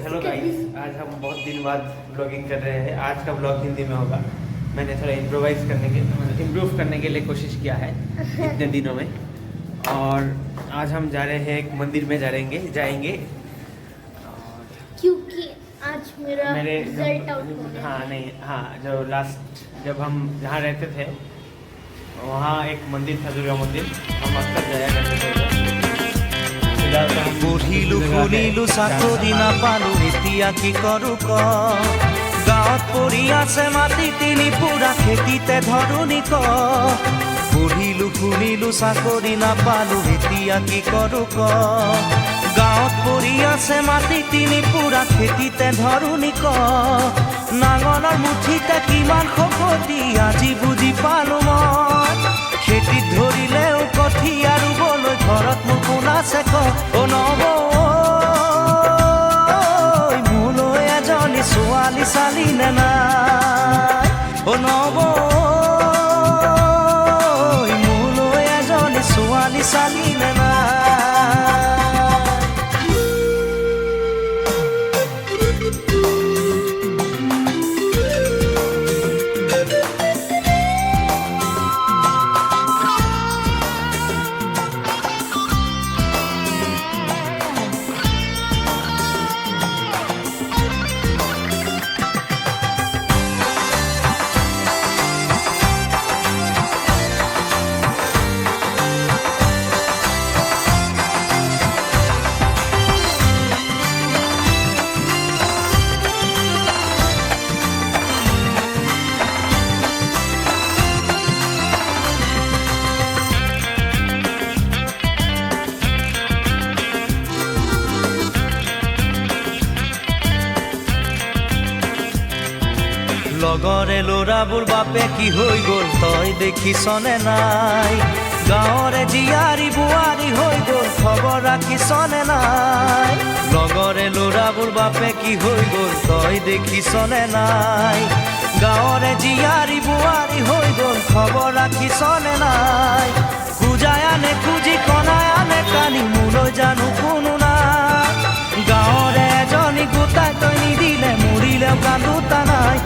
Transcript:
Hello guys, आज हम बहुत दिन बाद ब्लॉगिंग कर रहे हैं। आज का ब्लॉग हिंदी में होगा। मैंने थोड़ा इम्प्रूव करने के लिए कोशिश किया है इतने दिनों में। और आज हम जा रहे हैं एक मंदिर में जाएंगे क्योंकि आज मेरे रिजल्ट आउट हो गया। जो लास्ट जब हम जहाँ रहते थे वहाँ एक मंदिर था, दुर्गा मंदिर। हम अक्सर जाया करते थे। পঢ়িলো শুনিলো চাকৰি নাপালো এতিয়া কি কৰো ক গাঁৱত পৰি আছে মাটি তিনি পুৰা খেতিতে ধৰণি ক পঢ়িলো শুনিলো চাকৰি নাপালো এতিয়া কি কৰো ক গাঁৱত পৰি আছে মাটি তিনি পুৰা খেতিতে ধৰণি ক নাঙলৰ মুঠিতে কিমান শকতি আজি বুজি পালো মই খেতিত ধৰিলেও কঠীয়া ৰুবলৈ ঘৰত মোৰ কোন আছে ক অ নব মোলৈ এজনী ছোৱালী চালি নে নাই অ নব মোলৈ এজনী ছোৱালী চালি নে নাই লগৰে ল'ৰাবোৰ বাপে কি হৈ গ'ল তই দেখিছনে নাই গাঁৱৰে জীয়াৰী বোৱাৰী হৈ গ'ল খবৰ ৰাখিছনে নাই লগৰে ল'ৰাবোৰ বাপে কি হৈ গ'ল তই দেখিছনে নাই গাঁৱৰে জীয়াৰী বোৱাৰী হৈ গ'ল খবৰ ৰাখিছনে নাই খুজাই আনে খুজি কণাই আনে কানি মোলৈ জানো কোনো নাই গাঁৱৰে এজনী গোটাই তই নিদিলে মৰিলেও কান্দোতা নাই